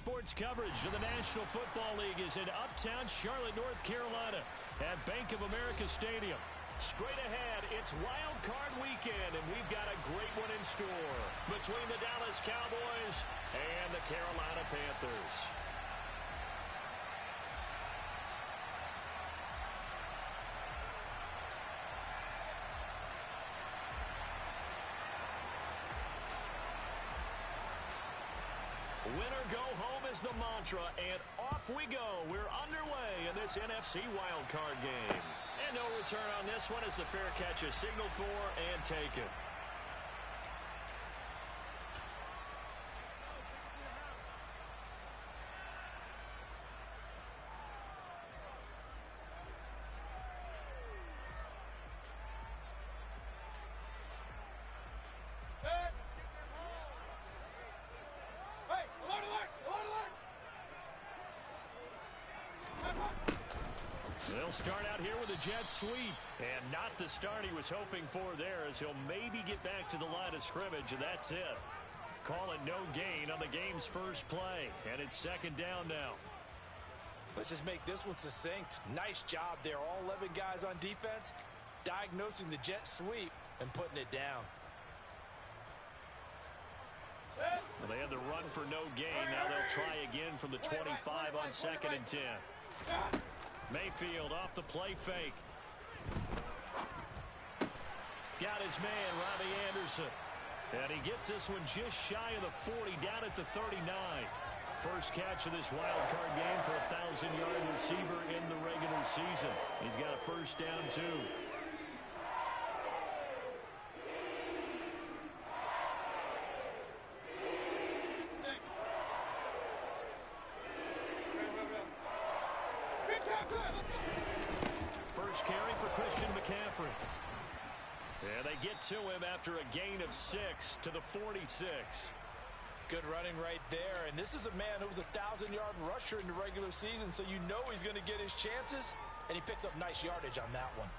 sports coverage of the National Football League is in uptown Charlotte, North Carolina at Bank of America Stadium. Straight ahead, it's Wild Card Weekend, and we've got a great one in store between the Dallas Cowboys and the Carolina Panthers. Winner go home is the mantra, and off we go. We're underway in this NFC wildcard game. And no return on this one as the fair catch is signaled for and taken. They'll start out here with a jet sweep, and not the start he was hoping for there, as he'll maybe get back to the line of scrimmage, and that's it. Call it no gain on the game's first play, and it's second down now. Let's just make this one succinct. Nice job there. All 11 guys on defense diagnosing the jet sweep and putting it down. Well, they had the run for no gain. Now they'll try again from the 25 on 2nd and 10. Mayfield off the play fake. Got his man, Robbie Anderson. And he gets this one just shy of the 40, down at the 39. First catch of this wild card game for a 1,000-yard receiver in the regular season. He's got a first down, too. First carry for Christian McCaffrey. And they get to him after a gain of 6 to the 46. Good running right there. And this is a man who was a 1,000-yard rusher in the regular season, so you know he's going to get his chances, and he picks up nice yardage on that one.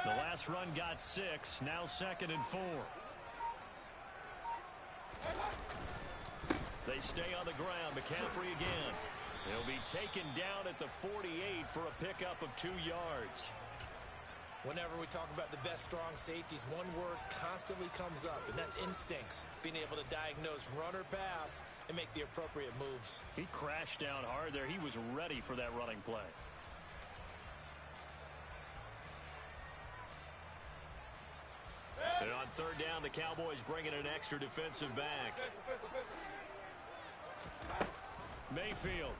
The last run got 6, now 2nd and 4. They stay on the ground. McCaffrey again. He'll be taken down at the 48 for a pickup of 2 yards. Whenever we talk about the best strong safeties, one word constantly comes up, and that's instincts. Being able to diagnose run or pass and make the appropriate moves. He crashed down hard there. He was ready for that running play. And on 3rd down, the Cowboys bring in an extra defensive back. Mayfield.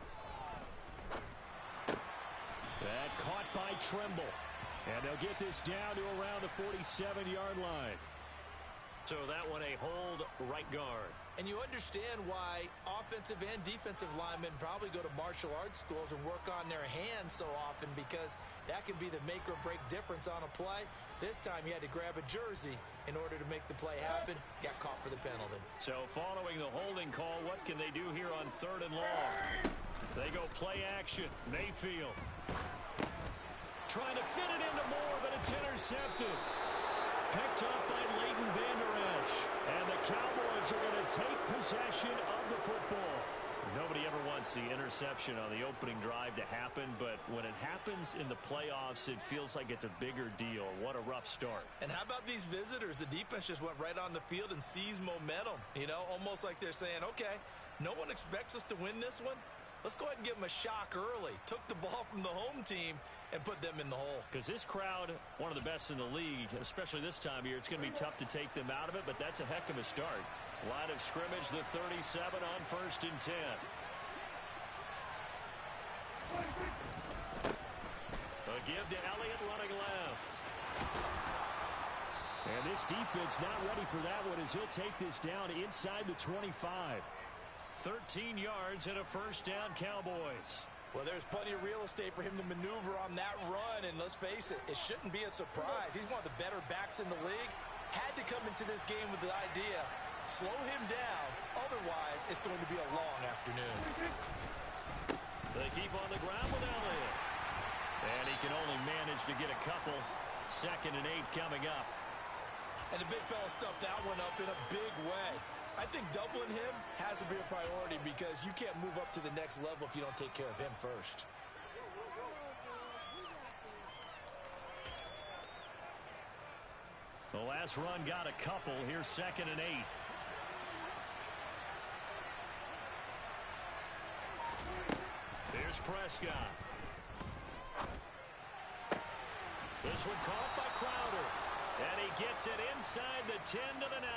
That caught by Trimble. And they'll get this down to around the 47-yard line. So that one a hold right guard. And you understand why offensive and defensive linemen probably go to martial arts schools and work on their hands so often, because that can be the make or break difference on a play. This time he had to grab a jersey in order to make the play happen. Got caught for the penalty. So following the holding call, what can they do here on 3rd and long? They go play action. Mayfield trying to fit it into Moore, but it's intercepted. Picked up by Leighton Vander Esch. And the Cowboys are going to take possession of the football. Nobody ever wants the interception on the opening drive to happen, but when it happens in the playoffs, it feels like it's a bigger deal. What a rough start. And how about these visitors? The defense just went right on the field and seized momentum. You know, almost like they're saying, okay, no one expects us to win this one. Let's go ahead and give them a shock early. Took the ball from the home team and put them in the hole. Because this crowd, one of the best in the league, especially this time of year, it's going to be tough to take them out of it, but that's a heck of a start. Line of scrimmage, the 37 on 1st and 10. A give to Elliott running left. And this defense not ready for that one as he'll take this down inside the 25. 13 yards and a first down, Cowboys. Well, there's plenty of real estate for him to maneuver on that run, and let's face it, it shouldn't be a surprise. He's one of the better backs in the league. Had to come into this game with the idea, slow him down, otherwise it's going to be a long afternoon. They keep on the ground with Elliott. And he can only manage to get a couple. 2nd and 8 coming up. And the big fella stuffed that one up in a big way. I think doubling him has to be a priority because you can't move up to the next level if you don't take care of him first. The last run got a couple. Here's 2nd and 8. Here's Prescott. This one caught by Crowder. And he gets it inside the 10 to the 9.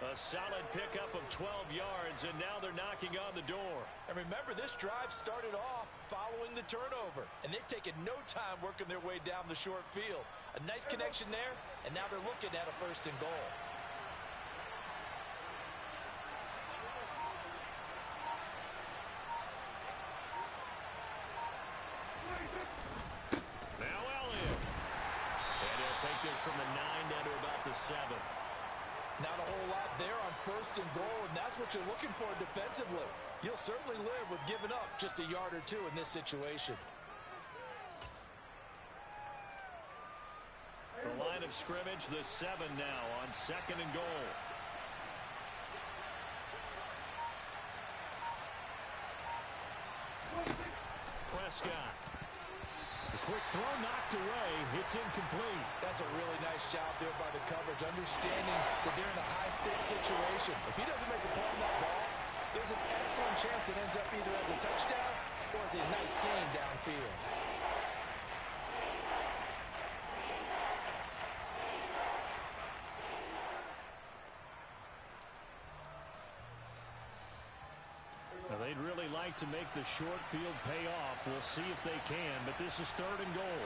A solid pickup of 12 yards, and now they're knocking on the door. And remember, this drive started off following the turnover, and they've taken no time working their way down the short field. A nice connection there, and now they're looking at a 1st and goal. Now Elliott. And he'll take this from the 9 down to about the 7. Not a whole lot there on 1st and goal, and that's what you're looking for defensively. You'll certainly live with giving up just a yard or 2 in this situation. The line of scrimmage, the 7 now on 2nd and goal. Prescott. The quick throw knocked away. It's incomplete. That's a really nice job there by the coverage, understanding that they're in a high-stakes situation. If he doesn't make a play on that ball, there's an excellent chance it ends up either as a touchdown or as a nice gain downfield. Now, they'd really like to make the short field pay off. We'll see if they can, but this is 3rd and goal.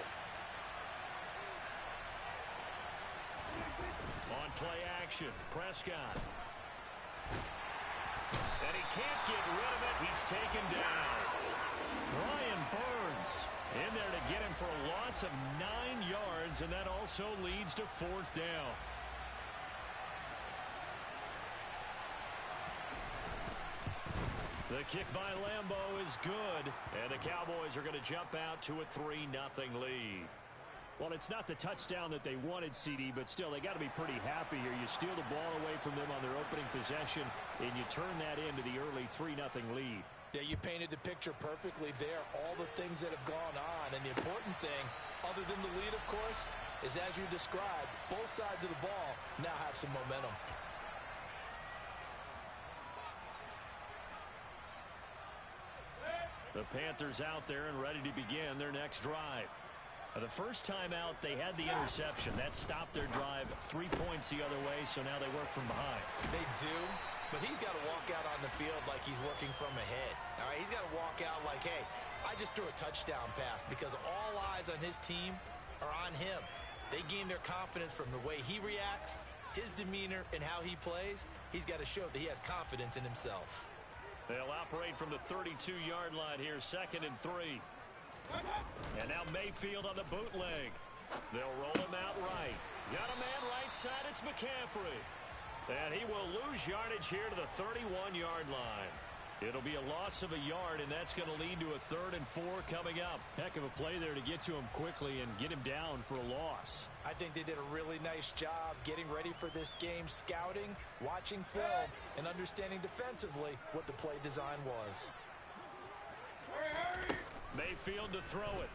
On play action, Prescott. And he can't get rid of it. He's taken down. Brian Burns in there to get him for a loss of 9 yards, and that also leads to 4th down. The kick by Lambo is good, and the Cowboys are going to jump out to a 3-0 lead. Well, it's not the touchdown that they wanted, CD, but still, they got to be pretty happy here. You steal the ball away from them on their opening possession, and you turn that into the early 3-0 lead. Yeah, you painted the picture perfectly there, all the things that have gone on. And the important thing, other than the lead, of course, is as you described, both sides of the ball now have some momentum. The Panthers out there and ready to begin their next drive. The first time out, they had the interception. That stopped their drive 3 points the other way, so now they work from behind. They do, but he's got to walk out on the field like he's working from ahead. All right, he's got to walk out like, hey, I just threw a touchdown pass, because all eyes on his team are on him. They gain their confidence from the way he reacts, his demeanor, and how he plays. He's got to show that he has confidence in himself. They'll operate from the 32-yard line here, 2nd and 3. And now Mayfield on the bootleg. They'll roll him out right. Got a man right side, it's McCaffrey. And he will lose yardage here to the 31-yard line. It'll be a loss of a yard, and that's going to lead to a 3rd and 4 coming up. Heck of a play there to get to him quickly and get him down for a loss. I think they did a really nice job getting ready for this game, scouting, watching film, and understanding defensively what the play design was. Mayfield to throw it.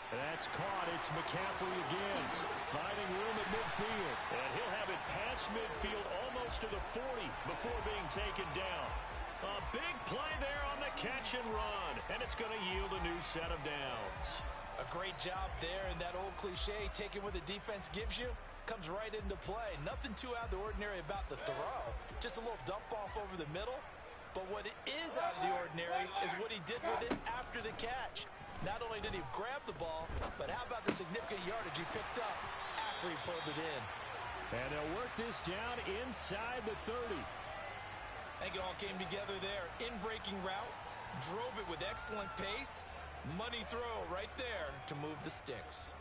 That's caught. It's McCaffrey again, finding room at midfield. And he'll have it past midfield almost to the 40 before being taken down. A big play there on the catch and run, and it's going to yield a new set of downs. A great job there, and that old cliche, taking what the defense gives you, comes right into play. Nothing too out of the ordinary about the throw. Just a little dump off over the middle. But what is out of the ordinary is what he did with it after the catch. Not only did he grab the ball, but how about the significant yardage he picked up after he pulled it in. And they'll work this down inside the 30. I think it all came together there. In-breaking route, drove it with excellent pace. Money throw right there to move the sticks.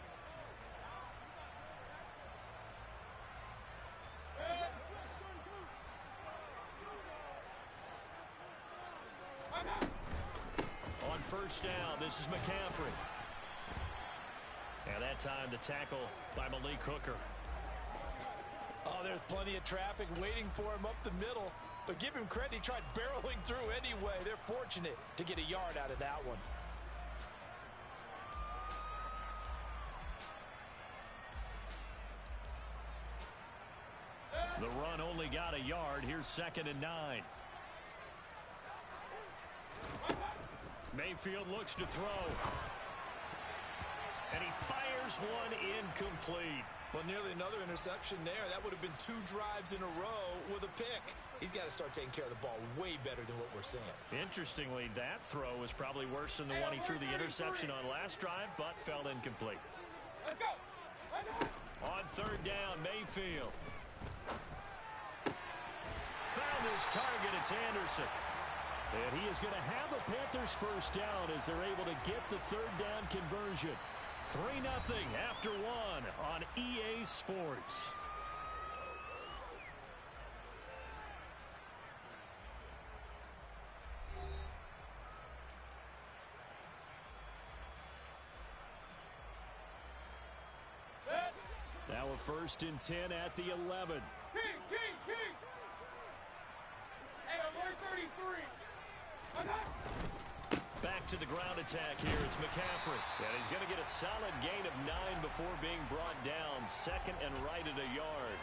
On first down, this is McCaffrey. And that time the tackle by Malik Hooker. Oh, there's plenty of traffic waiting for him up the middle. But give him credit, he tried barreling through anyway. They're fortunate to get a yard out of that one. The run only got a yard. Here's 2nd and 9. Mayfield looks to throw. And he fires one incomplete. Well, nearly another interception there. That would have been 2 drives in a row with a pick. He's got to start taking care of the ball way better than what we're seeing. Interestingly, that throw was probably worse than the one he threw the interception on last drive, but fell incomplete. Let's go. On 3rd down, Mayfield. Found his target. It's Anderson. And he is going to have a Panthers first down as they're able to get the 3rd down conversion. 3-0 after 1 on EA Sports. Now a 1st and 10 at the 11. King. Hey, I'm 33. Back to the ground attack here. It's McCaffrey. And he's going to get a solid gain of 9 before being brought down. 2nd and right at a yard.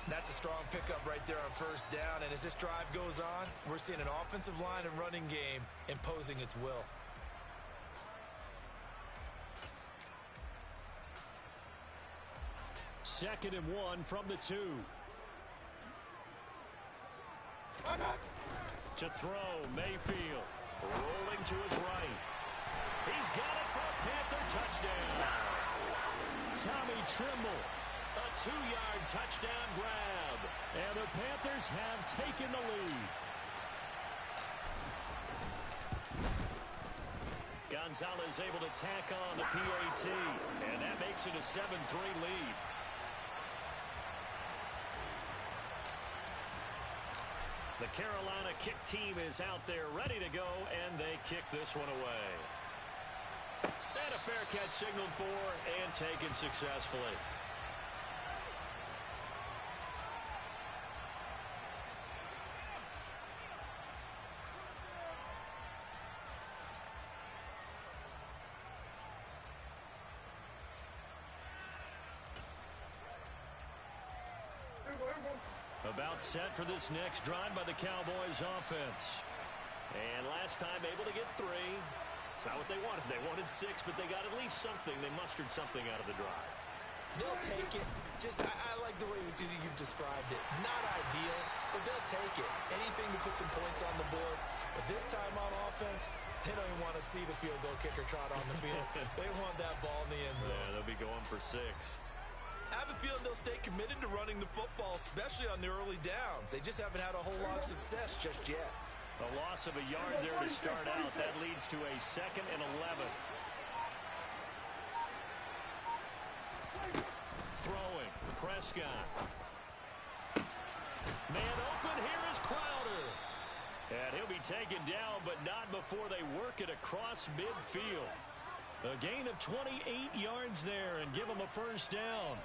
That's a strong pickup right there on 1st down. And as this drive goes on, we're seeing an offensive line and running game imposing its will. Second and 1 from the 2. To throw, Mayfield. Rolling to his right. He's got it for a Panther touchdown. Tommy Tremble. A 2-yard touchdown grab. And the Panthers have taken the lead. Gonzalez able to tack on the PAT. And that makes it a 7-3 lead. The Carolina kick team is out there ready to go, and they kick this one away. And a fair catch signaled for and taken successfully. About set for this next drive by the Cowboys offense. And last time able to get 3. It's not what they wanted. They wanted 6, but they got at least something. They mustered something out of the drive. They'll take it. I like the way you've described it. Not ideal, but they'll take it. Anything to put some points on the board. But this time on offense, they don't even want to see the field goal kicker trot on the field. They want that ball in the end zone. Yeah, they'll be going for 6. I have a feeling they'll stay committed to running the football, especially on the early downs. They just haven't had a whole lot of success just yet. A loss of a yard there to start out. That leads to a 2nd and 11. Throwing. Prescott. Man open. Here is Crowder. And he'll be taken down, but not before they work it across midfield. A gain of 28 yards there and give them a first down.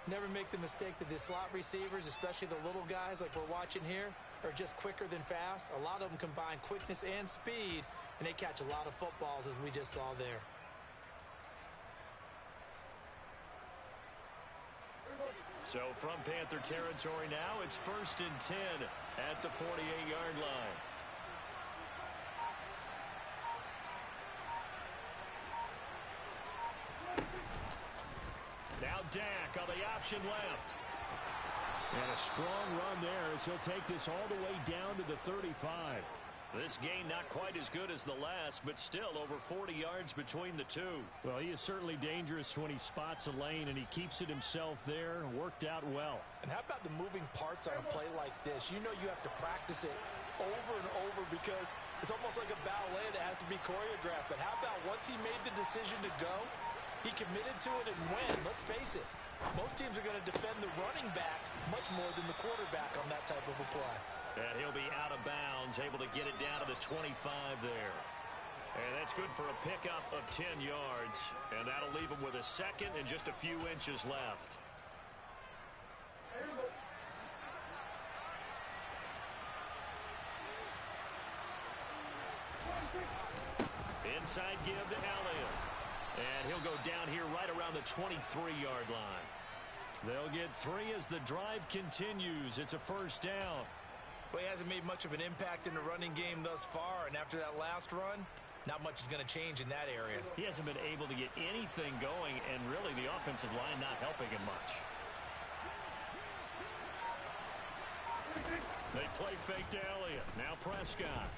Never make the mistake that the slot receivers, especially the little guys like we're watching here, are just quicker than fast. A lot of them combine quickness and speed, and they catch a lot of footballs, as we just saw there. So from Panther territory now, it's 1st and 10 at the 48-yard line. Now Dak on the option left. And a strong run there as he'll take this all the way down to the 35. This gain not quite as good as the last, but still over 40 yards between the two. Well, he is certainly dangerous when he spots a lane, and he keeps it himself there. Worked out well. And how about the moving parts on a play like this? You know you have to practice it over and over because it's almost like a ballet that has to be choreographed. But how about once he made the decision to go, he committed to it and win. Let's face it, most teams are going to defend the running back much more than the quarterback on that type of a play. And he'll be out of bounds, able to get it down to the 25 there. And that's good for a pickup of 10 yards. And that'll leave him with a second and just a few inches left. Inside give to Elliott. And he'll go down here right around the 23-yard line. They'll get 3 as the drive continues. It's a first down. Well, he hasn't made much of an impact in the running game thus far, and after that last run, not much is going to change in that area. He hasn't been able to get anything going, and really the offensive line not helping him much. They play fake to Elliott. Now Prescott.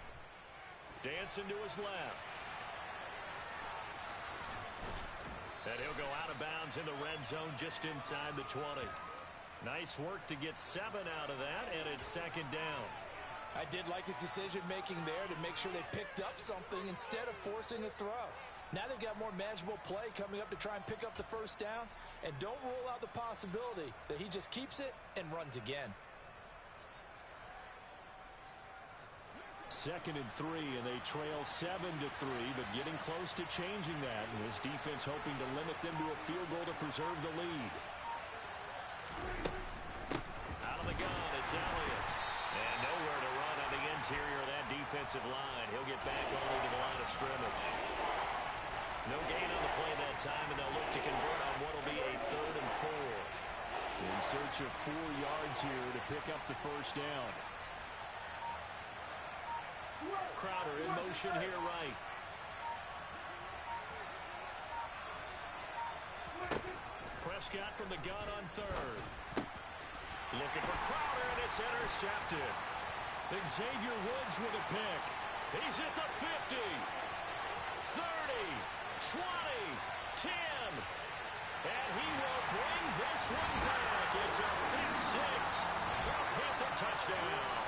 Dancing to his left. And he'll go out of bounds in the red zone just inside the 20. Nice work to get 7 out of that, and it's second down. I did like his decision-making there to make sure they picked up something instead of forcing a throw. Now they've got more manageable play coming up to try and pick up the first down, and don't rule out the possibility that he just keeps it and runs again. Second and 3, and they trail 7-3, but getting close to changing that. And this defense hoping to limit them to a field goal to preserve the lead. Out of the gun, it's Elliott. And nowhere to run on the interior of that defensive line. He'll get back only to the line of scrimmage. No gain on the play that time, and they'll look to convert on what will be a 3rd and 4. In search of 4 yards here to pick up the first down. Crowder in motion here right. Prescott from the gun on 3rd. Looking for Crowder, and it's intercepted. Xavier Woods with a pick. He's at the 50. 30. 20. 10. And he will bring this one back. It's a big 6 for a Panther touchdown.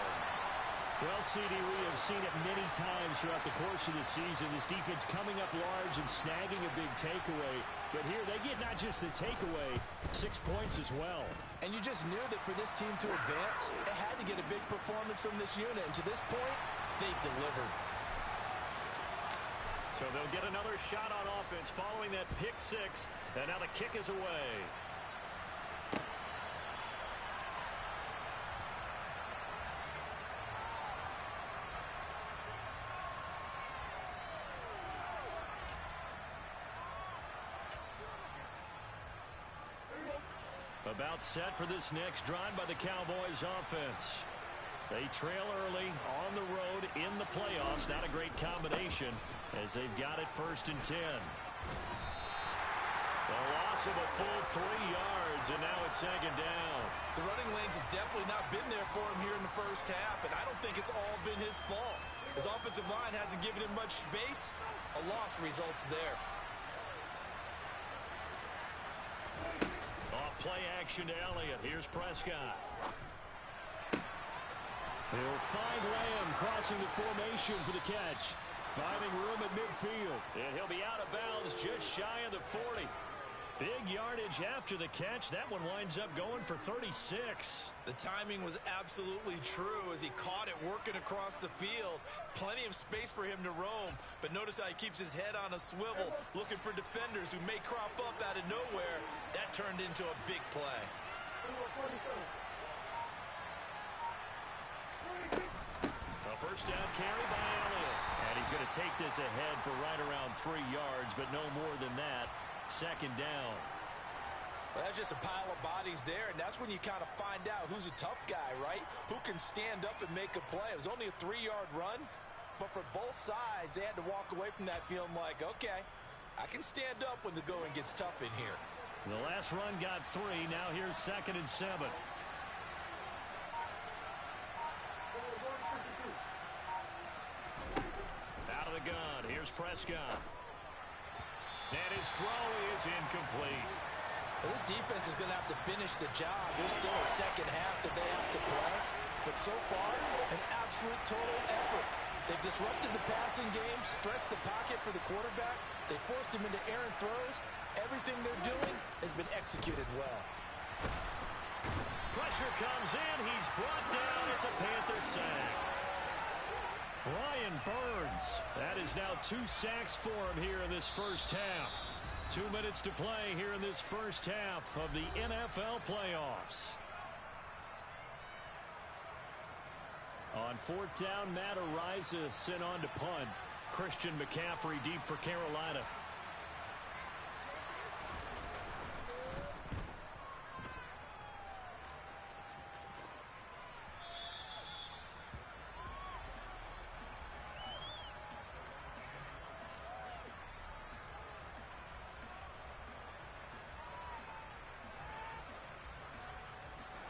Well, CD, we have seen it many times throughout the course of the season. This defense coming up large and snagging a big takeaway. But here they get not just the takeaway, 6 points as well. And you just knew that for this team to advance, they had to get a big performance from this unit. And to this point, they've delivered. So they'll get another shot on offense following that pick 6. And now the kick is away. About set for this next drive by the Cowboys offense. They trail early on the road in the playoffs. Not a great combination as they've got it 1st and 10. The loss of a full 3 yards, and now it's 2nd down. The running lanes have definitely not been there for him here in the first half, and I don't think it's all been his fault. His offensive line hasn't given him much space. A loss results there. Play action to Elliott. Here's Prescott. They'll find Lamb crossing the formation for the catch. Finding room at midfield. And he'll be out of bounds just shy of the 40. Big yardage after the catch. That one winds up going for 36. The timing was absolutely true as he caught it working across the field. Plenty of space for him to roam. But notice how he keeps his head on a swivel, looking for defenders who may crop up out of nowhere. That turned into a big play. A first down carry by Elliott. And he's going to take this ahead for right around 3 yards, but no more than that. 2nd down. Well, that's just a pile of bodies there, and that's when you kind of find out who's a tough guy, right? Who can stand up and make a play. It was only a 3-yard run, but for both sides, they had to walk away from that feeling like, okay, I can stand up when the going gets tough in here. The last run got 3. Now here's 2nd and 7. Prescott. And his throw is incomplete. Well, this defense is going to have to finish the job. There's still a second half that they have to play. But so far, an absolute total effort. They've disrupted the passing game, stressed the pocket for the quarterback. They forced him into errant throws. Everything they're doing has been executed well. Pressure comes in. He's brought down. It's a Panther sack. Brian Burns. That is now 2 sacks for him here in this first half. 2 minutes to play here in this first half of the NFL playoffs. On 4th down, Matt Araiza sent on to punt. Christian McCaffrey deep for Carolina.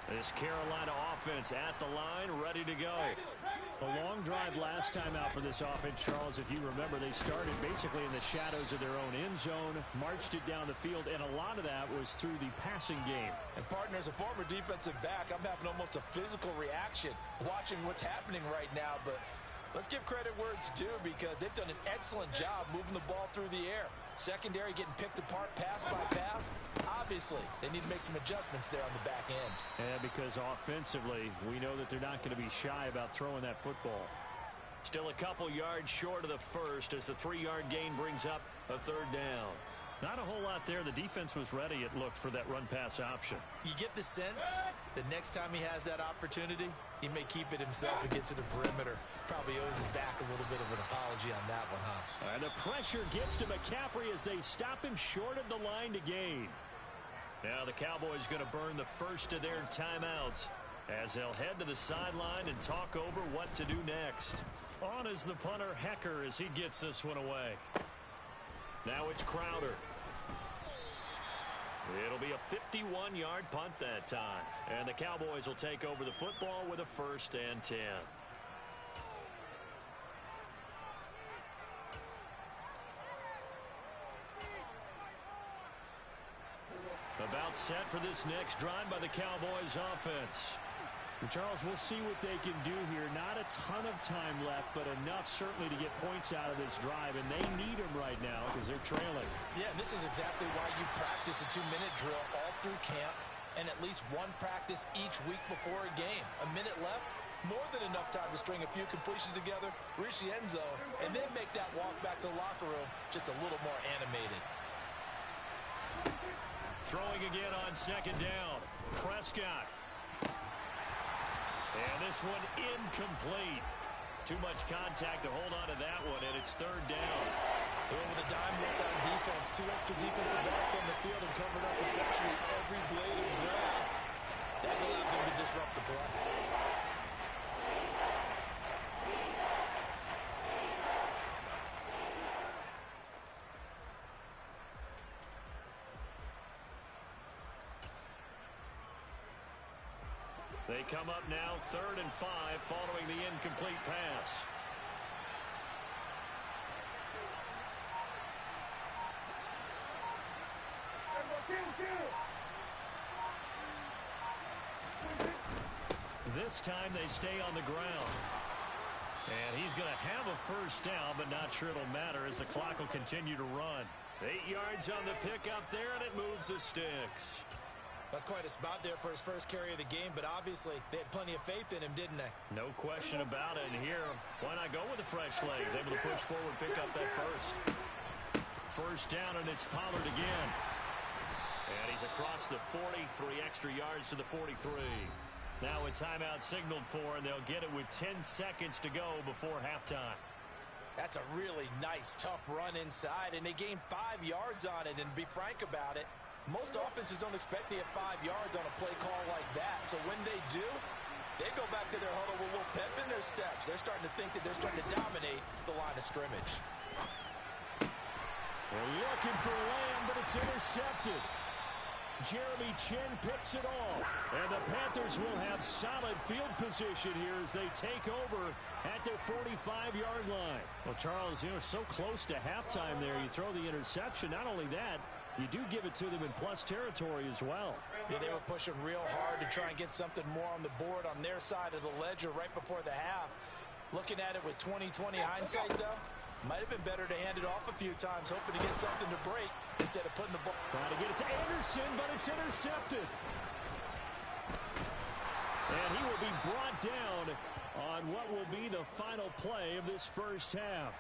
This Carolina offense at the line, ready to go. A long drive last time out for this offense, Charles. If you remember, they started basically in the shadows of their own end zone, marched it down the field, and a lot of that was through the passing game. And, partner, as a former defensive back, I'm having almost a physical reaction watching what's happening right now. But let's give credit where it's due, because they've done an excellent job moving the ball through the air. Secondary getting picked apart pass by pass. Obviously, they need to make some adjustments there on the back end. And because offensively, we know that they're not going to be shy about throwing that football. Still a couple yards short of the first as the 3-yard gain brings up a 3rd down. Not a whole lot there. The defense was ready, it looked, for that run-pass option. You get the sense the next time he has that opportunity, he may keep it himself and get to the perimeter. Probably owes his back a little bit of an apology on that one, huh? And the pressure gets to McCaffrey as they stop him short of the line to gain. Now the Cowboys going to burn the first of their timeouts as they'll head to the sideline and talk over what to do next. On is the punter, Hecker, as he gets this one away. Now it's Crowder. It'll be a 51-yard punt that time. And the Cowboys will take over the football with a 1st and 10. About set for this next drive by the Cowboys offense. And Charles, we'll see what they can do here. Not a ton of time left, but enough certainly to get points out of this drive, and they need them right now because they're trailing. Yeah, and this is exactly why you practice a 2-minute drill all through camp and at least one practice each week before a game. A minute left, more than enough time to string a few completions together, reach the end zone, and then make that walk back to the locker room just a little more animated. Throwing again on 2nd down. Prescott. And this one incomplete. Too much contact to hold on to that one, and it's 3rd down. Going with a dime look on defense. 2 extra defensive backs on the field and covered up essentially every blade of grass. That allowed them to disrupt the play. They come up now 3rd and 5 following the incomplete pass. This time they stay on the ground. And he's going to have a 1st down, but not sure it'll matter as the clock will continue to run. 8 yards on the pickup there, and it moves the sticks. That's quite a spot there for his first carry of the game, but obviously they had plenty of faith in him, didn't they? No question about it. And here, why not go with the fresh legs? Able to push forward, pick up that first. 1st down, and it's Pollard again. And he's across the 40, 3 extra yards to the 43. Now a timeout signaled for, and they'll get it with 10 seconds to go before halftime. That's a really nice, tough run inside, and they gained 5 yards on it. And to be frank about it, most offenses don't expect to get 5 yards on a play call like that. So when they do, they go back to their huddle with a little pep in their steps. They're starting to think that they're starting to dominate the line of scrimmage. They're looking for Lamb, but it's intercepted. Jeremy Chin picks it off. And the Panthers will have solid field position here as they take over at their 45-yard line. Well, Charles, so close to halftime there. You throw the interception. Not only that, you do give it to them in plus territory as well. Yeah, they were pushing real hard to try and get something more on the board on their side of the ledger right before the half. Looking at it with 20/20 hindsight, though, might have been better to hand it off a few times, hoping to get something to break instead of putting the ball. Trying to get it to Anderson, but it's intercepted. And he will be brought down on what will be the final play of this first half.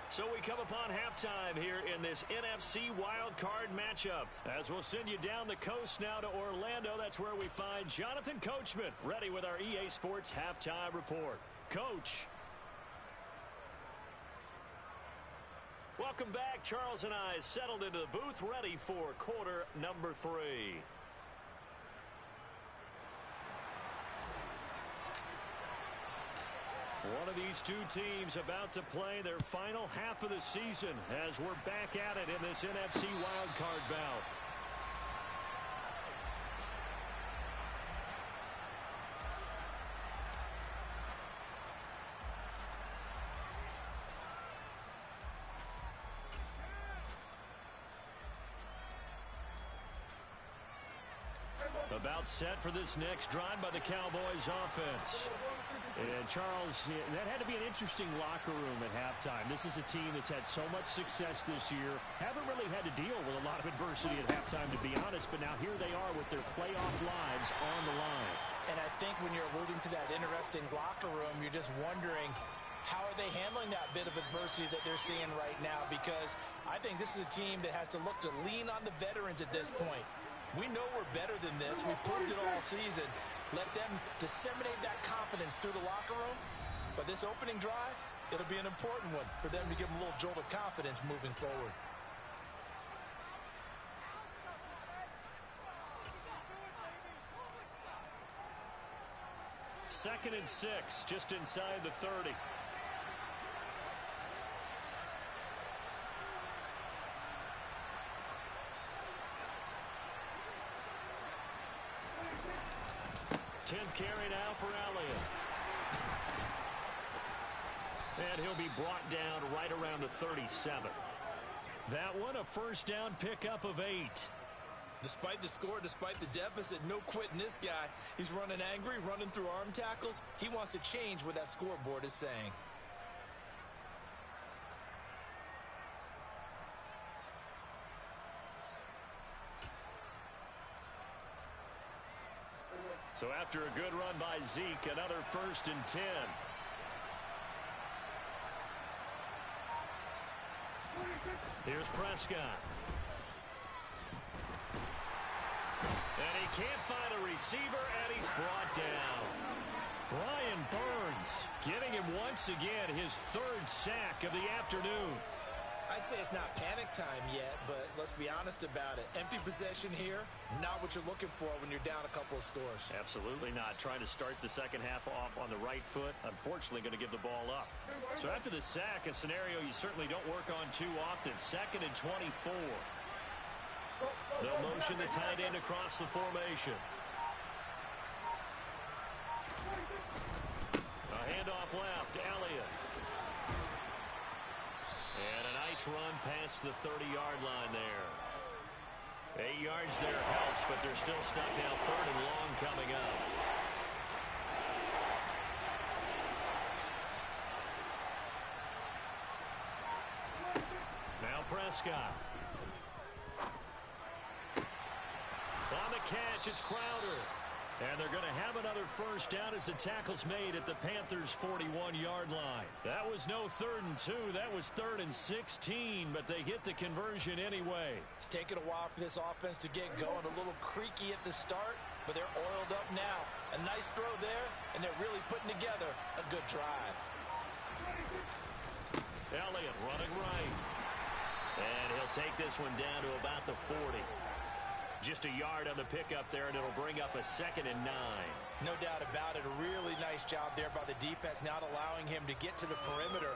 So we come upon halftime here in this NFC wildcard matchup. As we'll send you down the coast now to Orlando, that's where we find Jonathan Coachman, ready with our EA Sports Halftime Report. Coach. Welcome back. Charles and I settled into the booth, ready for quarter number 3. One of these two teams about to play their final half of the season as we're back at it in this NFC wildcard bout. About set for this next drive by the Cowboys offense. And Charles, that had to be an interesting locker room at halftime. This is a team that's had so much success this year. Haven't really had to deal with a lot of adversity at halftime, to be honest. But now here they are with their playoff lives on the line. And I think when you're alluding to that interesting locker room, you're just wondering, how are they handling that bit of adversity that they're seeing right now? Because I think this is a team that has to look to lean on the veterans at this point. We know we're better than this. We've proved it all season. Let them disseminate that confidence through the locker room. But this opening drive, it'll be an important one for them to give them a little jolt of confidence moving forward. Second and 6, just inside the 30. Tenth carry now for Elliott. And he'll be brought down right around the 37. That one, a first down pickup of 8. Despite the score, despite the deficit, no quitting this guy. He's running angry, running through arm tackles. He wants to change what that scoreboard is saying. So after a good run by Zeke, another first and 10. Here's Prescott. And he can't find a receiver, and he's brought down. Brian Burns getting him once again his 3rd sack of the afternoon. I'd say it's not panic time yet, but let's be honest about it. Empty possession here, not what you're looking for when you're down a couple of scores. Absolutely not. Trying to start the second half off on the right foot. Unfortunately, going to give the ball up. So after the sack, a scenario you certainly don't work on too often. 2nd and 24. They'll motion the tight end across the formation. A handoff left, Elliott. And a nice run past the 30-yard line there. 8 yards there helps, but they're still stuck now. 3rd and long coming up. Now Prescott. On the catch, it's Crowder. And they're going to have another first down as the tackle's made at the Panthers' 41-yard line. That was no 3rd and 2. That was 3rd and 16, but they get the conversion anyway. It's taken a while for this offense to get going. A little creaky at the start, but they're oiled up now. A nice throw there, and they're really putting together a good drive. Elliott running right. And he'll take this one down to about the 40. Just a yard on the pickup there, and it'll bring up a 2nd and 9. No doubt about it. A really nice job there by the defense, not allowing him to get to the perimeter.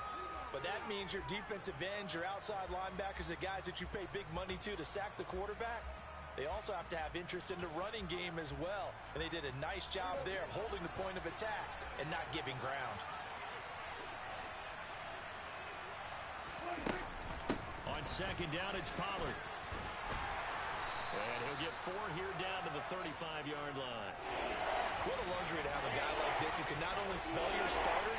But that means your defensive ends, your outside linebackers, the guys that you pay big money to sack the quarterback, They also have to have interest in the running game as well. And they did a nice job there of holding the point of attack and not giving ground. On second down, it's Pollard. And he'll get 4 here down to the 35-yard line. What a luxury to have a guy like this who can not only spell your starter,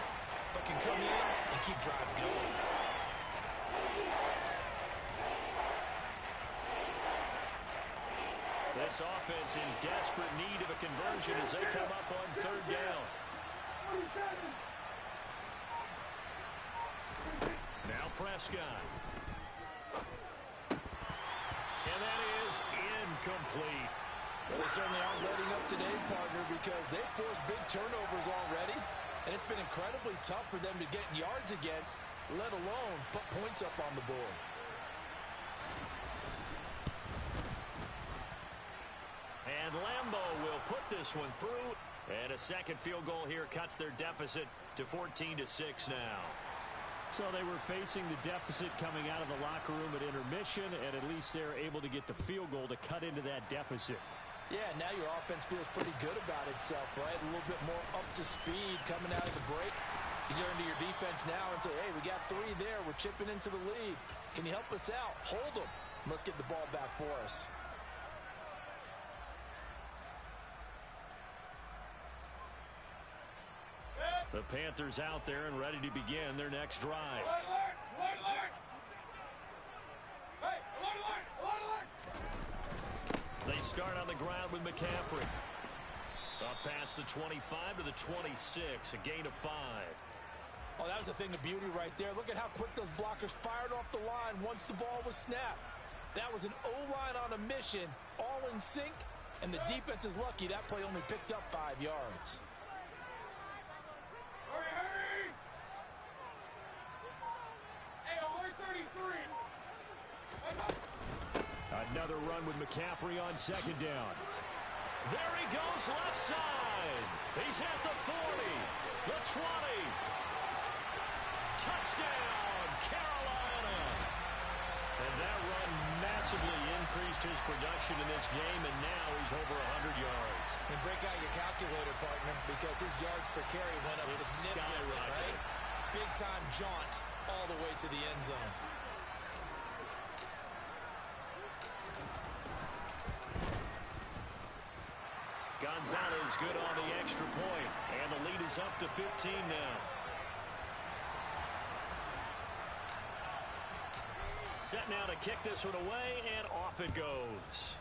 but can come in and keep drives going. This offense in desperate need of a conversion as they come up on third down. Now Prescott. And that is incomplete. Well, they certainly aren't letting up today, partner, because they've forced big turnovers already, and it's been incredibly tough for them to get yards against, let alone put points up on the board. And Lambo will put this one through, and a second field goal here cuts their deficit to 14-6 now. So they were facing the deficit coming out of the locker room at intermission, and at least they're able to get the field goal to cut into that deficit. Yeah, now your offense feels pretty good about itself, right? A little bit more up to speed coming out of the break. You turn to your defense now and say, hey, we got 3 there. We're chipping into the lead. Can you help us out? Hold them. Let's get the ball back for us. The Panthers out there and ready to begin their next drive. They start on the ground with McCaffrey. Up past the 25 to the 26, a gain of 5. Oh, that was a thing of beauty right there. Look at how quick those blockers fired off the line once the ball was snapped. That was an O-line on a mission, all in sync, and the defense is lucky that play only picked up 5 yards. Another run with McCaffrey on second down. There he goes left side. He's at the 40, the 20. Touchdown, Carolina. And that run massively increased his production in this game, and now he's over 100 yards. And break out your calculator, partner, because his yards per carry went up significantly, right? Big-time jaunt all the way to the end zone. Gonzalez good on the extra point, and the lead is up to 15 now. Set now to kick this one away, and off it goes.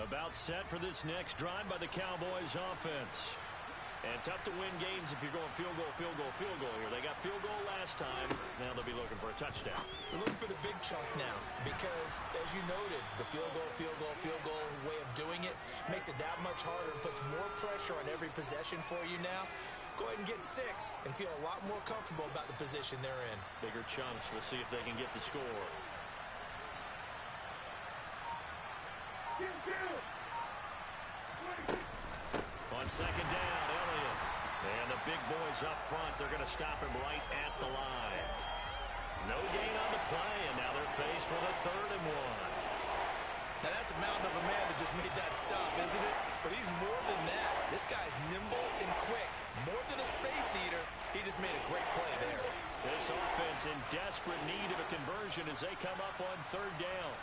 About set for this next drive by the Cowboys offense. And tough to win games if you're going field goal, field goal, field goal here. They got field goal last time. Now they'll be looking for a touchdown. They're looking for the big chunk now because, as you noted, the field goal way of doing it makes it that much harder and puts more pressure on every possession for you now. Go ahead and get 6 and feel a lot more comfortable about the position they're in. Bigger chunks. We'll see if they can get the score. On second down, Elliott. And the big boys up front, they're going to stop him right at the line. No gain on the play, and now they're faced with a 3rd and 1. Now that's a mountain of a man that just made that stop, isn't it? But he's more than that. This guy's nimble and quick. More than a space eater, he just made a great play there. This offense in desperate need of a conversion as they come up on 3rd down.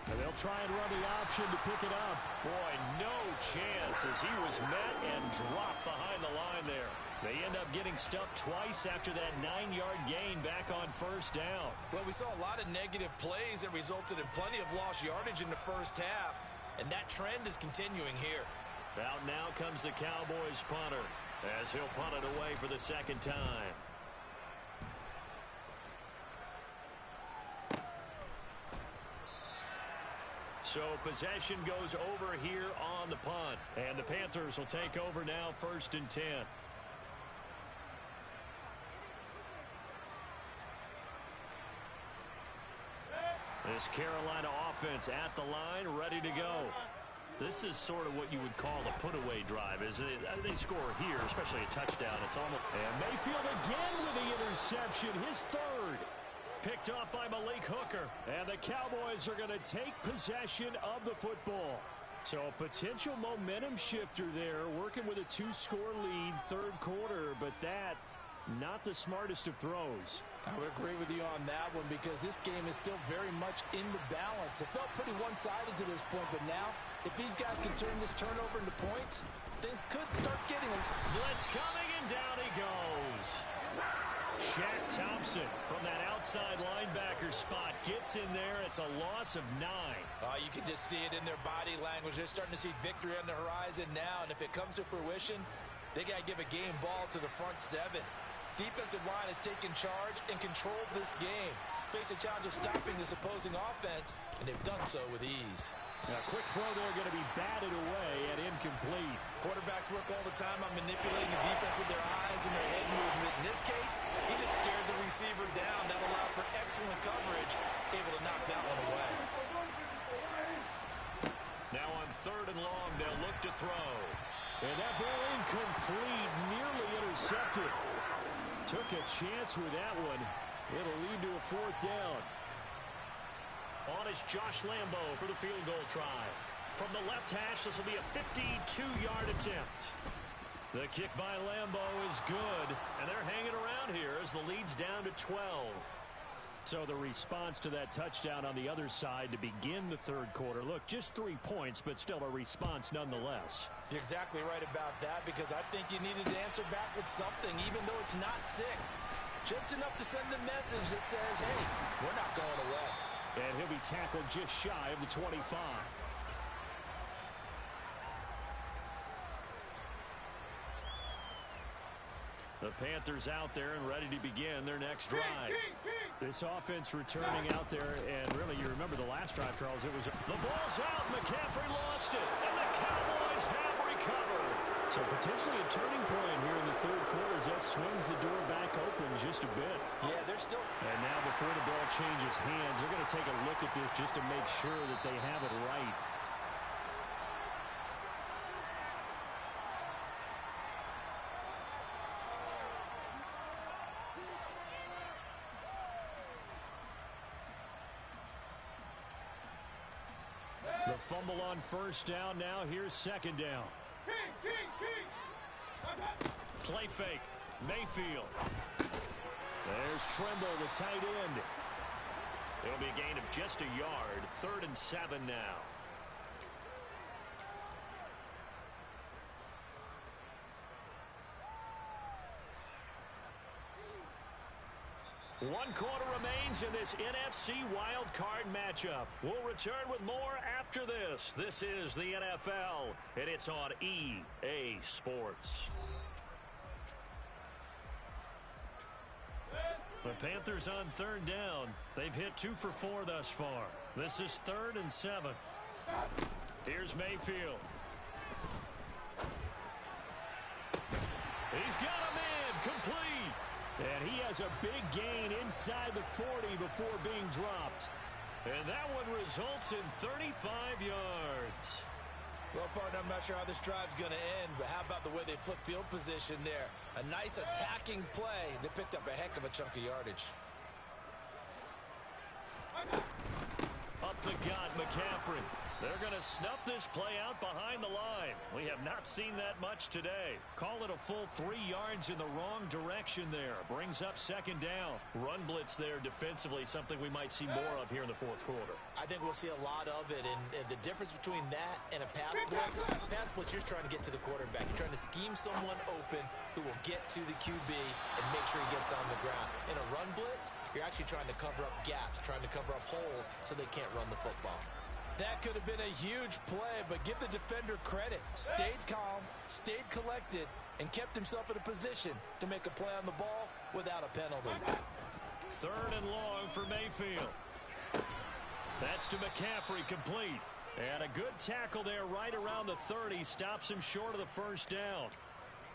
And they'll try and run the option to pick it up. Boy, no chance as he was met and dropped behind the line there. They end up getting stuffed twice after that 9-yard gain back on 1st down. Well, we saw a lot of negative plays that resulted in plenty of lost yardage in the first half, and that trend is continuing here. Out now comes the Cowboys punter as he'll punt it away for the 2nd time. So possession goes over here on the punt. And the Panthers will take over now 1st and 10. This Carolina offense at the line, ready to go. This is sort of what you would call a put-away drive, isn't it? They score here, especially a touchdown. It's almost... And Mayfield again with the interception, his third. Picked up by Malik Hooker. And the Cowboys are going to take possession of the football. So a potential momentum shifter there, working with a 2-score lead, third quarter, but that, not the smartest of throws. I would agree with you on that one because this game is still very much in the balance. It felt pretty one-sided to this point, but now, if these guys can turn this turnover into points, things could start getting them. Blitz coming, and down he goes. Shaq Thompson from that outside linebacker spot gets in there. It's a loss of 9. You can just see it in their body language. They're starting to see victory on the horizon now, and if it comes to fruition, they got to give a game ball to the front 7. Defensive line has taken charge and controlled this game. Face a challenge of stopping this opposing offense, and they've done so with ease. A quick throw there going to be batted away and incomplete. Quarterbacks work all the time on manipulating the defense with their eyes and their head movement. In this case, he just stared the receiver down. That allowed for excellent coverage, able to knock that one away. Now on 3rd and long, they'll look to throw. And that ball incomplete, nearly intercepted. Took a chance with that one. It'll lead to a 4th down. On is Josh Lambo for the field goal try. From the left hash, this will be a 52-yard attempt. The kick by Lambo is good, and they're hanging around here as the lead's down to 12. So the response to that touchdown on the other side to begin the third quarter. Look, just 3 points, but still a response nonetheless. You're exactly right about that because I think you needed to answer back with something, even though it's not 6. Just enough to send a message that says, hey, we're not going away. And he'll be tackled just shy of the 25. The Panthers out there and ready to begin their next drive. This offense returning out there, and really, you remember the last drive, Charles, it was... The ball's out, McCaffrey lost it, and the Cowboys have recovered. So potentially a turning point here in the third quarter as that swings the door back open just a bit. Yeah, they're still... And now before the ball changes hands, they're going to take a look at this just to make sure that they have it right. The fumble on 1st down. Now here's 2nd down. Play fake. Mayfield. There's Tremble, the tight end. It'll be a gain of just a yard. 3rd and 7 now. One quarter remains in this NFC Wild Card matchup. We'll return with more after this. This is the NFL, and it's on EA Sports. The Panthers on 3rd down. They've hit 2 for 4 thus far. This is 3rd and 7. Here's Mayfield. He's got him in. Complete. And he has a big gain inside the 40 before being dropped. And that one results in 35 yards. Well, partner, I'm not sure how this drive's going to end, but how about the way they flip field position there? A nice attacking play. They picked up a heck of a chunk of yardage. Up the gut, McCaffrey. They're going to snuff this play out behind the line. We have not seen that much today. Call it a full 3 yards in the wrong direction there. Brings up 2nd down. Run blitz there defensively, something we might see more of here in the 4th quarter. I think we'll see a lot of it, and the difference between that and a pass blitz, you're trying to get to the quarterback. You're trying to scheme someone open who will get to the QB and make sure he gets on the ground. In a run blitz, you're actually trying to cover up gaps, trying to cover up holes so they can't run the football. That could have been a huge play, but give the defender credit. Stayed calm, stayed collected, and kept himself in a position to make a play on the ball without a penalty. 3rd and long for Mayfield. That's to McCaffrey, complete. And a good tackle there right around the 30. Stops him short of the 1st down.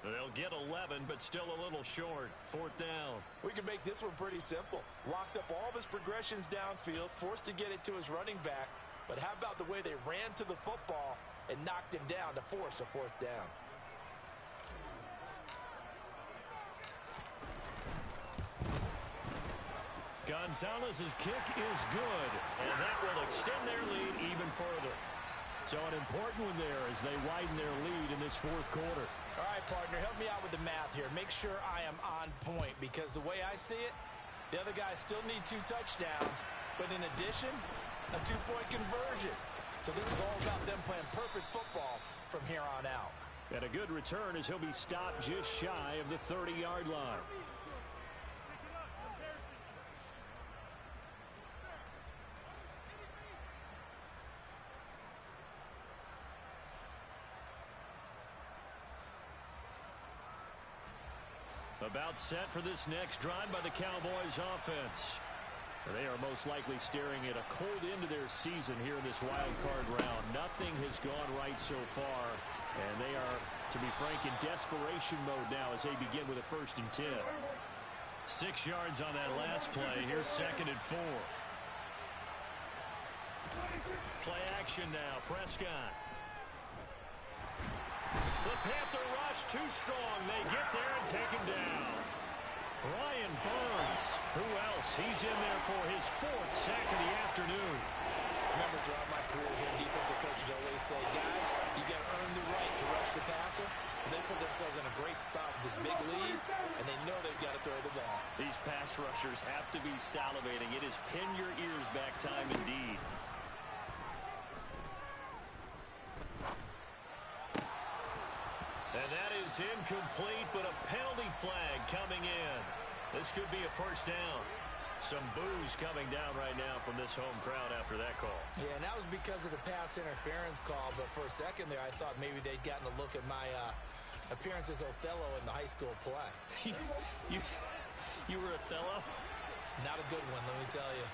They'll get 11, but still a little short. 4th down. We can make this one pretty simple. Locked up all of his progressions downfield, forced to get it to his running back. But how about the way they ran to the football and knocked him down to force a 4th down? Gonzalez's kick is good, and that will extend their lead even further. So an important one there as they widen their lead in this 4th quarter. All right, partner, help me out with the math here. Make sure I am on point, because the way I see it, the other guys still need 2 touchdowns, but in addition, a 2-point conversion. So this is all about them playing perfect football from here on out. And a good return as he'll be stopped just shy of the 30-yard line. About set for this next drive by the Cowboys offense. They are most likely staring at a cold end to their season here in this wild card round. Nothing has gone right so far, and they are, to be frank, in desperation mode now as they begin with a 1st and 10. 6 yards on that last play. Here's 2nd and 4. Play action now. Prescott. The Panther rush too strong. They get there and take him down. Brian Burns. Who else? He's in there for his 4th sack of the afternoon. Remember, throughout my career here, defensive coaches always say, guys, you got to earn the right to rush the passer. And they put themselves in a great spot with this big lead, and they know they've got to throw the ball. These pass rushers have to be salivating. It is pin your ears back time indeed. And that is incomplete, but a penalty flag coming in. This could be a 1st down. Some boos coming down right now from this home crowd after that call. Yeah, and that was because of the pass interference call, but for a second there, I thought maybe they'd gotten a look at my appearance as Othello in the high school play. You were Othello? Not a good one, let me tell you.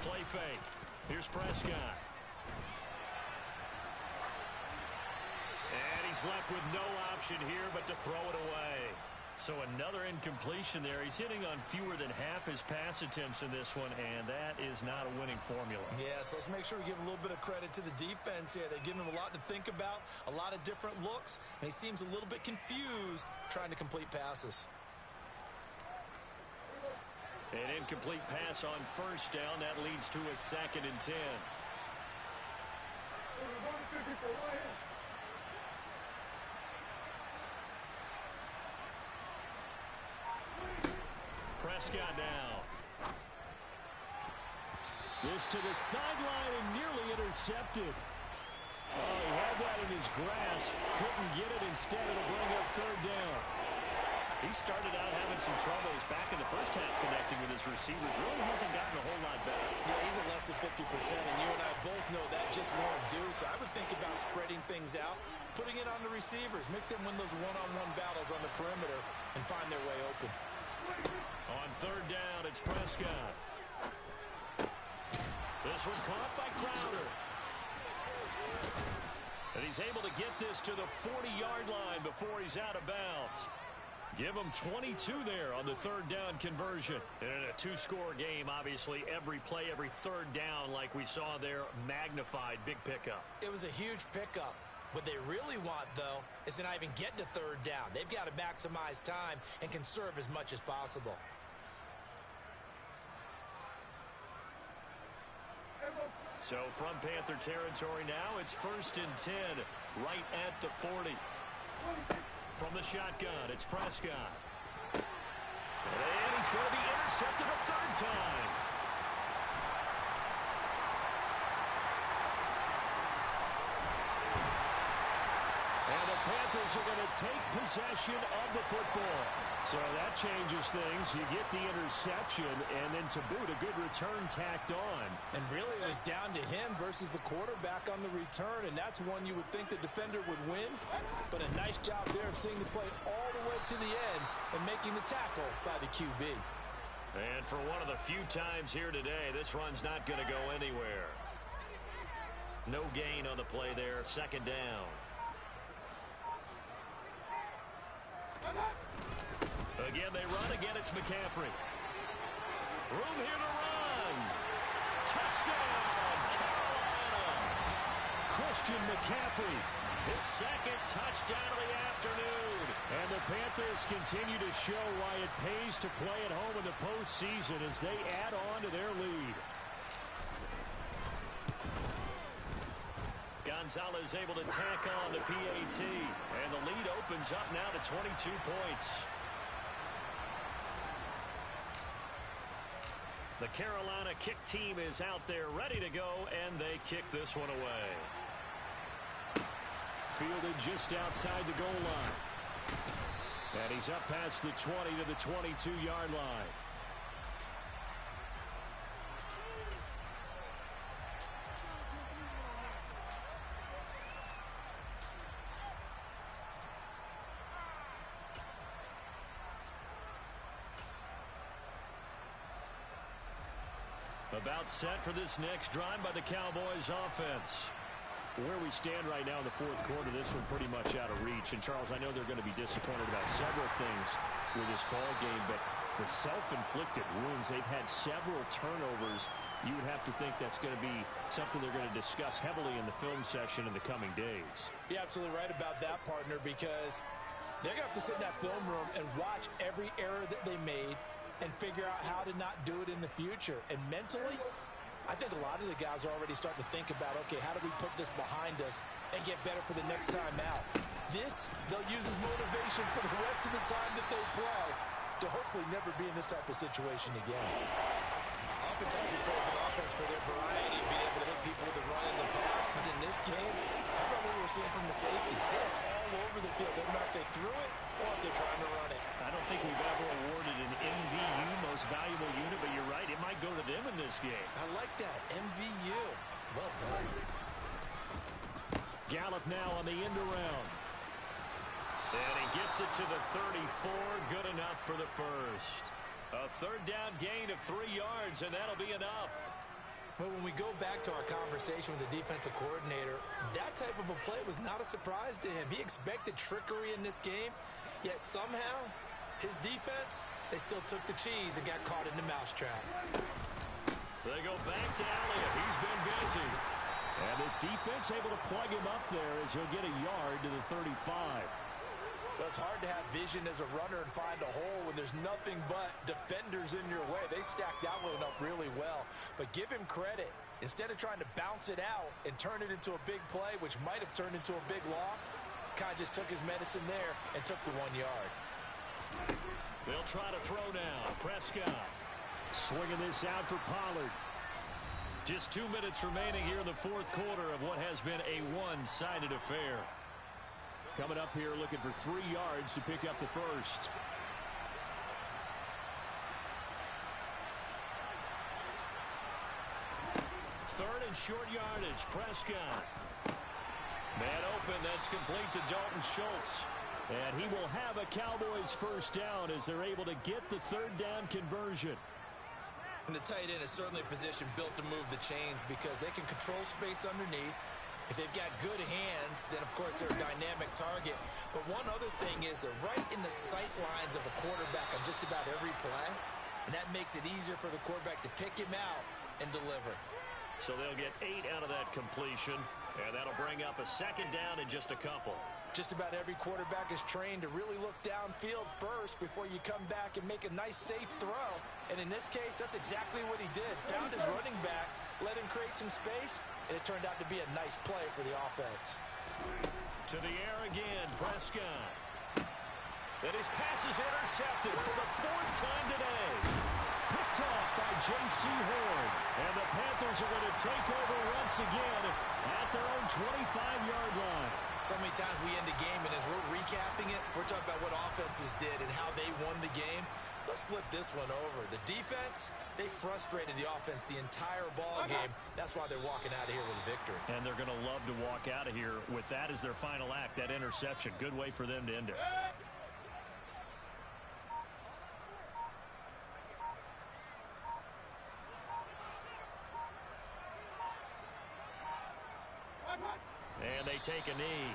Play fake. Here's Prescott. And he's left with no option here but to throw it away. So another incompletion there. He's hitting on fewer than half his pass attempts in this one, and that is not a winning formula. Yeah, so let's make sure we give a little bit of credit to the defense here. They're giving him a lot to think about, a lot of different looks, and he seems a little bit confused trying to complete passes. An incomplete pass on 1st down. That leads to a 2nd and 10. Prescott now. This to the sideline and nearly intercepted. Oh, he had that in his grasp. Couldn't get it. Instead, it'll bring up 3rd down. He started out having some troubles back in the first half connecting with his receivers. Really hasn't gotten a whole lot better. Yeah, he's at less than 50%, and you and I both know that just won't do. So I would think about spreading things out, putting it on the receivers, make them win those one-on-one battles on the perimeter and find their way open. On 3rd down, it's Prescott. This one caught by Crowder. And he's able to get this to the 40-yard line before he's out of bounds. Give him 22 there on the 3rd down conversion. And in a 2-score game, obviously, every play, every 3rd down, like we saw there, magnified, big pickup. It was a huge pickup. What they really want, though, is to not even get to 3rd down. They've got to maximize time and conserve as much as possible. So from Panther territory now, it's 1st and 10, right at the 40. From the shotgun, it's Prescott. And he's going to be intercepted a 3rd time. And the Panthers are going to take possession of the football. So that changes things. You get the interception, and then to boot, a good return tacked on. And really, it was down to him versus the quarterback on the return, and that's one you would think the defender would win. But a nice job there of seeing the play all the way to the end and making the tackle by the QB. And for one of the few times here today, this run's not going to go anywhere. No gain on the play there. Second down. Again, they run. Again, it's McCaffrey. Room here to run. Touchdown, Carolina. Christian McCaffrey, his second touchdown of the afternoon. And the Panthers continue to show why it pays to play at home in the postseason as they add on to their lead. Gonzalez able to tack on the PAT. And the lead opens up now to 22 points. The Carolina kick team is out there ready to go, and they kick this one away. Fielded just outside the goal line. And he's up past the 20 to the 22-yard line. About set for this next drive by the Cowboys offense. Where we stand right now in the fourth quarter, this one pretty much out of reach. And, Charles, I know they're going to be disappointed about several things with this ball game, but the self-inflicted wounds, they've had several turnovers. You would have to think that's going to be something they're going to discuss heavily in the film session in the coming days. You're absolutely right about that, partner, because they're going to have to sit in that film room and watch every error that they made and figure out how to not do it in the future. And mentally, I think a lot of the guys are already starting to think about, okay, how do we put this behind us and get better for the next time out? This, they'll use as motivation for the rest of the time that they play to hopefully never be in this type of situation again. Oftentimes we praise an offense for their variety of being able to hit people with the run in the past. But in this game, how about what we're seeing from the safeties? They're all over the field. Doesn't matter if they threw it or if they're trying to run it. I don't think we've ever awarded an MVU, most valuable unit, but you're right, it might go to them in this game. I like that, MVU. Well done. Gallup now on the end around. And he gets it to the 34, good enough for the first. A third down gain of 3 yards, and that'll be enough. Well, when we go back to our conversation with the defensive coordinator, that type of a play was not a surprise to him. He expected trickery in this game, yet somehow his defense, they still took the cheese and got caught in the mousetrap. They go back to Elliott. He's been busy. And this defense able to plug him up there as he'll get a yard to the 35. Well, it's hard to have vision as a runner and find a hole when there's nothing but defenders in your way. They stacked that one up really well. But give him credit. Instead of trying to bounce it out and turn it into a big play, which might have turned into a big loss, kind of just took his medicine there and took the 1 yard. They'll try to throw now. Prescott. Swinging this out for Pollard. Just 2 minutes remaining here in the fourth quarter of what has been a one-sided affair. Coming up here looking for 3 yards to pick up the first. Third and short yardage. Prescott. Man open. That's complete to Dalton Schultz. And he will have a Cowboys first down as they're able to get the third down conversion. And the tight end is certainly a position built to move the chains because they can control space underneath. If they've got good hands, then, of course, they're a dynamic target. But one other thing is they're right in the sight lines of a quarterback on just about every play, and that makes it easier for the quarterback to pick him out and deliver. So they'll get 8 out of that completion, and that'll bring up a second down in just a couple. Just about every quarterback is trained to really look downfield first before you come back and make a nice, safe throw. And in this case, that's exactly what he did. Found his running back, let him create some space, and it turned out to be a nice play for the offense. To the air again, Prescott. And his pass is intercepted for the 4th time today. Picked off by J.C. Horn. And the Panthers are going to take over once again at their own 25-yard line. So many times we end a game, and as we're recapping it, we're talking about what offenses did and how they won the game. Let's flip this one over. The defense, they frustrated the offense the entire ball game. That's why they're walking out of here with a victory. And they're going to love to walk out of here with that as their final act, that interception. Good way for them to end it. take a knee.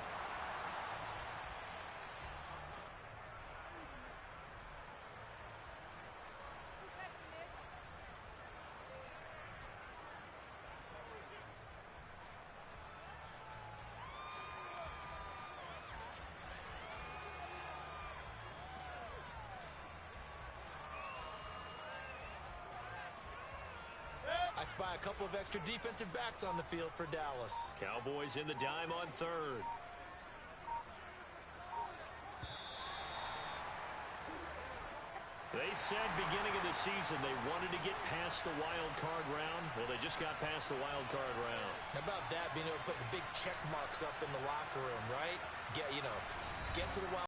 I spy a couple of extra defensive backs on the field for Dallas. Cowboys in the dime on third. They said beginning of the season they wanted to get past the wild card round. Well, they just got past the wild card round. How about that, being able to put the big check marks up in the locker room, right? Get to the wild